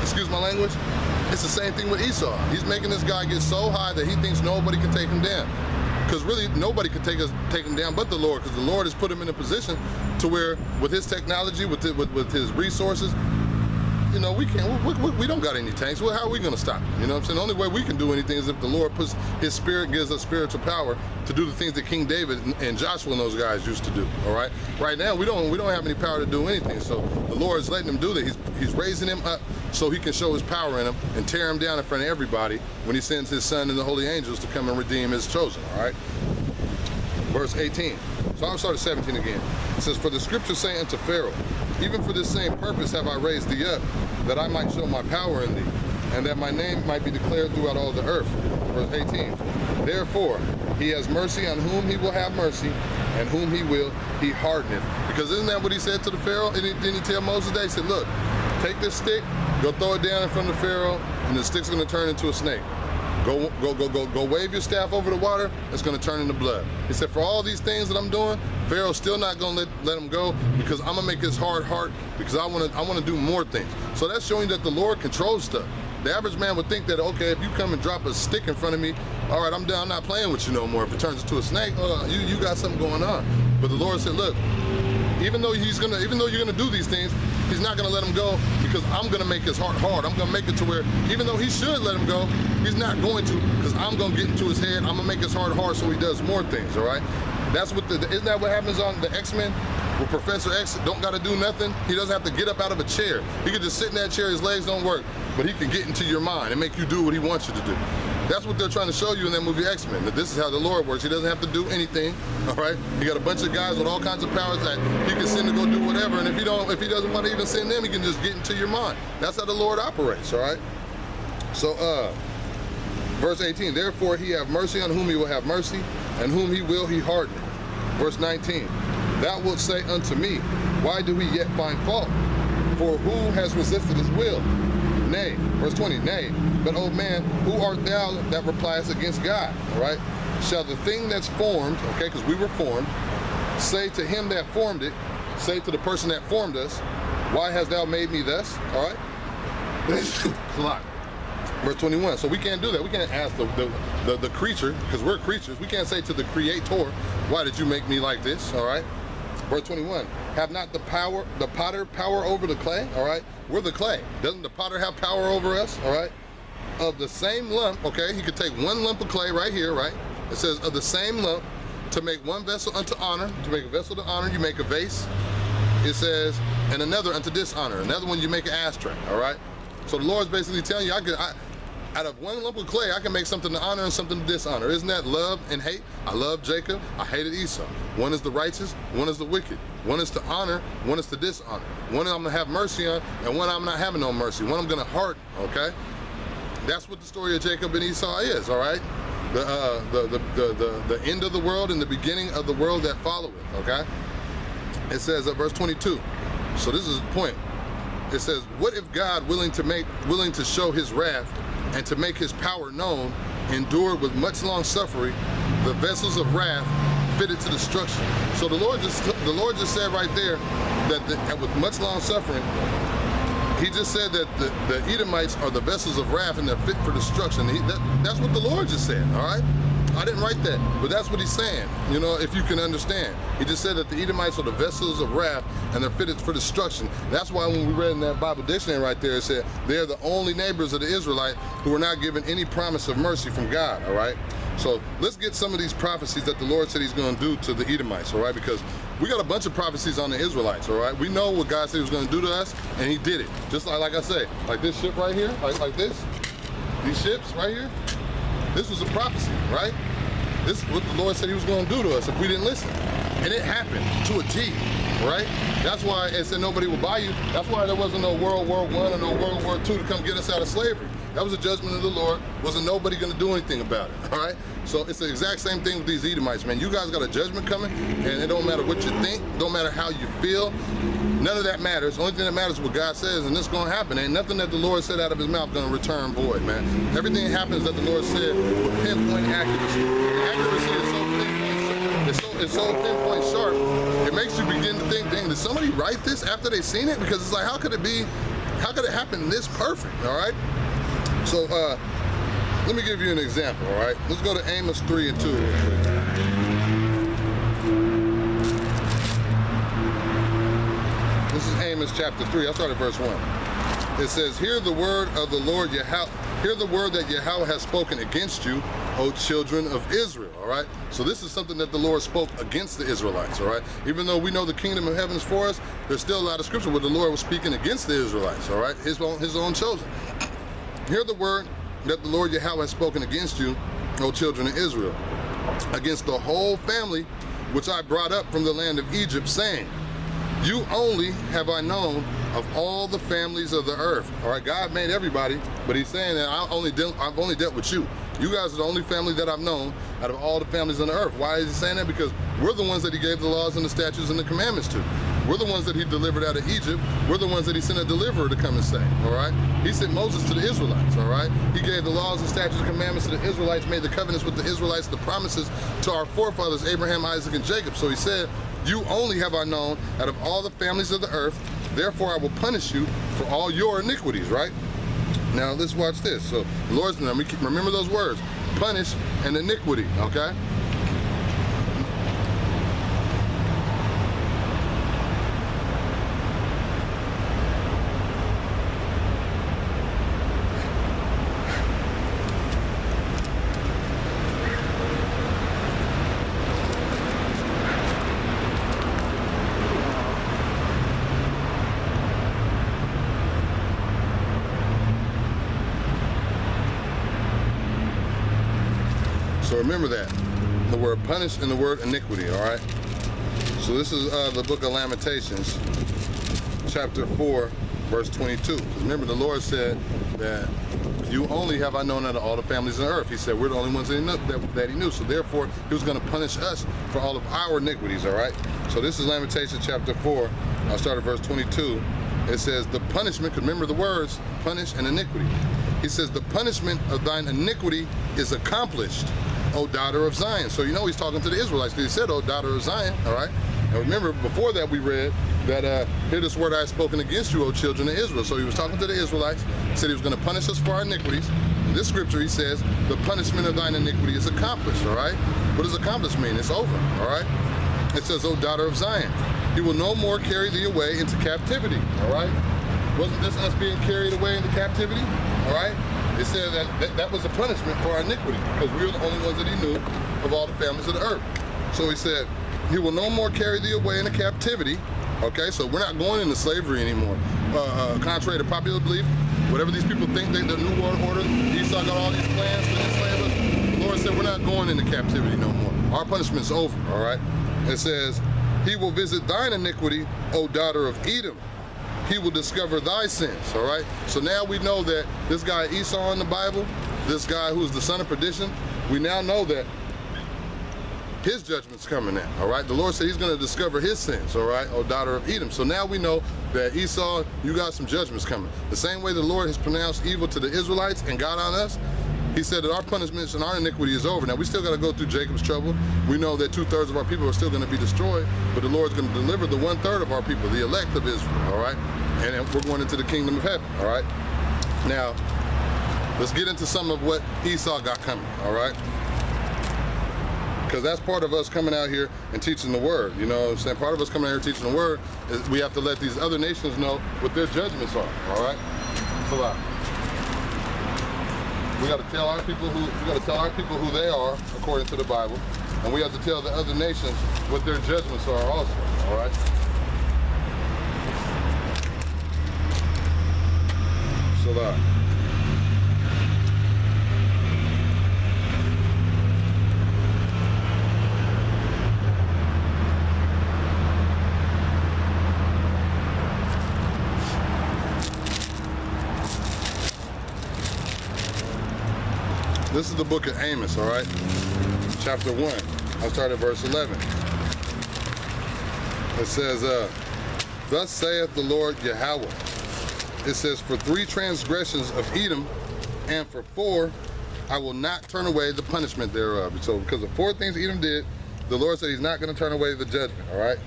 excuse my language, it's the same thing with Esau. He's making this guy get so high that he thinks nobody can take him down. Because really, nobody can take him down but the Lord, because the Lord has put him in a position to where, with his technology, with his resources, you know, we don't got any tanks. Well, how are we going to stop him? You know what I'm saying? The only way we can do anything is if the Lord puts his spirit, gives us spiritual power to do the things that King David and Joshua and those guys used to do. All right. Right now, we don't have any power to do anything. So the Lord is letting him do that. He's raising him up so he can show his power in him and tear him down in front of everybody when he sends his son and the holy angels to come and redeem his chosen. All right. Verse 18. So I'll start at 17 again. It says, "For the scriptures say unto Pharaoh, even for this same purpose have I raised thee up, that I might show my power in thee, and that my name might be declared throughout all the earth." Verse 18. "Therefore he has mercy on whom he will have mercy, and whom he will, he hardeneth." Because isn't that what he said to the Pharaoh? Didn't he tell Moses that? He said, look, take this stick, go throw it down in front of Pharaoh, and the stick's going to turn into a snake. Go wave your staff over the water, it's going to turn into blood. He said, for all these things that I'm doing, Pharaoh's still not going to let him go, because I'm going to make his hard heart, because I want to do more things. So that's showing that the Lord controls stuff. The average man would think that, okay, if you come and drop a stick in front of me, all right, I'm done, I'm not playing with you no more. If it turns into a snake, you got something going on. But the Lord said, look, even though you're gonna do these things, he's not gonna let him go, because I'm gonna make his heart hard. I'm gonna make it to where, even though he should let him go, he's not going to, because I'm gonna get into his head. I'm gonna make his heart hard so he does more things. All right, that's what isn't that what happens on the X-Men? Where Professor X don't gotta do nothing. He doesn't have to get up out of a chair. He can just sit in that chair, his legs don't work, but he can get into your mind and make you do what he wants you to do. That's what they're trying to show you in that movie X-Men, that this is how the Lord works. He doesn't have to do anything, all right? You got a bunch of guys with all kinds of powers that he can send to go do whatever, and if he doesn't want to even send them, he can just get into your mind. That's how the Lord operates, all right? So, verse 18, "Therefore he have mercy on whom he will have mercy, and whom he will he harden." Verse 19, "Thou wilt say unto me, why do we yet find fault? For who has resisted his will? Nay," verse 20, "Nay, but O man, who art thou that repliest against God?" All right? "Shall the thing that's formed," okay, because we were formed, "say to him that formed it," say to the person that formed us, "Why hast thou made me thus?" All right? It's a lot. Verse 21, so we can't do that. We can't ask the creature, because we're creatures. We can't say to the creator, "Why did you make me like this?" All right? Verse 21, "Have not the potter power over the clay?" All right? We're the clay. Doesn't the potter have power over us? All right? "Of the same lump," okay, he could take one lump of clay right here, right? It says, "Of the same lump, to make one vessel unto honor," to make a vessel to honor, you make a vase. It says, "And another unto dishonor." Another one, you make an ashtray, all right? So the Lord's basically telling you, out of one lump of clay, I can make something to honor and something to dishonor. Isn't that love and hate? I love Jacob, I hated Esau. One is the righteous, one is the wicked. One is to honor, one is to dishonor. One I'm gonna have mercy on, and one I'm not having no mercy. One I'm gonna harden, okay? That's what the story of Jacob and Esau is, all right? The end of the world and the beginning of the world that followeth, okay? It says at verse 22, so this is the point. It says, "What if God, willing to show his wrath and to make his power known, endured with much long suffering the vessels of wrath fitted to destruction?" So the Lord just said right there that with much long suffering, he just said that the Edomites are the vessels of wrath and they're fit for destruction. That's what the Lord just said, all right? I didn't write that, but that's what he's saying, you know, if you can understand. He just said that the Edomites are the vessels of wrath and they're fitted for destruction. That's why when we read in that Bible dictionary right there, it said they're the only neighbors of the Israelite who are not given any promise of mercy from God, all right? So let's get some of these prophecies that the Lord said he's going to do to the Edomites, all right? Because we got a bunch of prophecies on the Israelites, all right? We know what God said he was going to do to us, and he did it. Just like I say, like this ship right here, like this, these ships right here, this was a prophecy, right? This is what the Lord said he was going to do to us if we didn't listen. And it happened to a T, right? That's why it said nobody will buy you. That's why there wasn't no World War I or no World War II to come get us out of slavery. That was a judgment of the Lord. Wasn't nobody going to do anything about it, all right? So it's the exact same thing with these Edomites, man. You guys got a judgment coming, and it don't matter what you think, don't matter how you feel. None of that matters. The only thing that matters is what God says, and it's going to happen. Ain't nothing that the Lord said out of his mouth going to return void, man. Everything happens that the Lord said with pinpoint accuracy. And accuracy is so pinpoint, it's so pinpoint sharp, it makes you begin to think, dang, did somebody write this after they seen it? Because it's like, how could it be How could it happen this perfect, all right? So let me give you an example, all right? Let's go to Amos 3 and 2 real quick. This is Amos chapter 3. I'll start at verse 1. It says, hear the word of the Lord Yahweh. Hear the word that Yahweh has spoken against you, O children of Israel, all right? So this is something that the Lord spoke against the Israelites, all right? Even though we know the kingdom of heaven is for us, there's still a lot of scripture where the Lord was speaking against the Israelites, all right? His own chosen. Hear the word that the Lord Yahweh has spoken against you, O children of Israel, against the whole family which I brought up from the land of Egypt, saying, you only have I known of all the families of the earth. All right, God made everybody, but he's saying that I've only dealt with you. You guys are the only family that I've known out of all the families on the earth. Why is he saying that? Because we're the ones that he gave the laws and the statutes and the commandments to. We're the ones that he delivered out of Egypt. We're the ones that he sent a deliverer to come and save, all right? He sent Moses to the Israelites, all right? He gave the laws and statutes and commandments to the Israelites, made the covenants with the Israelites, the promises to our forefathers, Abraham, Isaac, and Jacob. So he said, you only have I known out of all the families of the earth, therefore I will punish you for all your iniquities, right? Now let's watch this. So the Lord's, remember those words, punish and iniquity, okay? So remember that, the word punish and the word iniquity, all right? So this is the book of Lamentations, chapter 4, verse 22. Because remember, the Lord said that you only have I known out of all the families on earth. He said we're the only ones that he knew. So therefore, he was going to punish us for all of our iniquities, all right? So this is Lamentations chapter 4. I'll start at verse 22. It says, the punishment, because remember the words, punish and iniquity. He says, the punishment of thine iniquity is accomplished, O daughter of Zion. So you know he's talking to the Israelites because he said, O daughter of Zion, all right? And remember, before that we read that, hear this word I have spoken against you, O children of Israel. So he was talking to the Israelites, said he was going to punish us for our iniquities. In this scripture he says, the punishment of thine iniquity is accomplished, all right? What does accomplished mean? It's over, all right? It says, O daughter of Zion, he will no more carry thee away into captivity, all right? Wasn't this us being carried away into captivity, all right? It said that was a punishment for our iniquity because we were the only ones that he knew of all the families of the earth. So he said, he will no more carry thee away into captivity, okay? So we're not going into slavery anymore. Contrary to popular belief, whatever these people think, the New World Order, Esau got all these plans to enslave us. The Lord said, we're not going into captivity no more. Our punishment's over, all right? It says, he will visit thine iniquity, O daughter of Edom. He will discover thy sins, all right? So now we know that this guy Esau in the Bible, this guy who's the son of perdition, we now know that his judgment's coming in, all right? The Lord said he's gonna discover his sins, all right? O daughter of Edom. So now we know that Esau, you got some judgments coming. The same way the Lord has pronounced evil to the Israelites and got on us, he said that our punishments and our iniquity is over. Now, we still got to go through Jacob's trouble. We know that 2/3 of our people are still going to be destroyed, but the Lord's going to deliver the 1/3 of our people, the elect of Israel, all right? And we're going into the kingdom of heaven, all right? Now, let's get into some of what Esau got coming, all right? Because that's part of us coming out here and teaching the word, you know what I'm saying? Part of us coming out here teaching the word is we have to let these other nations know what their judgments are, all right? So, we got to tell our people who they are according to the Bible, and we have to tell the other nations what their judgments are also, all right? So this is the book of Amos, all right? Chapter 1. I'll start at verse 11. It says, thus saith the Lord Yahweh. It says, for 3 transgressions of Edom, and for 4, I will not turn away the punishment thereof. So because of 4 things Edom did, the Lord said he's not going to turn away the judgment, all right?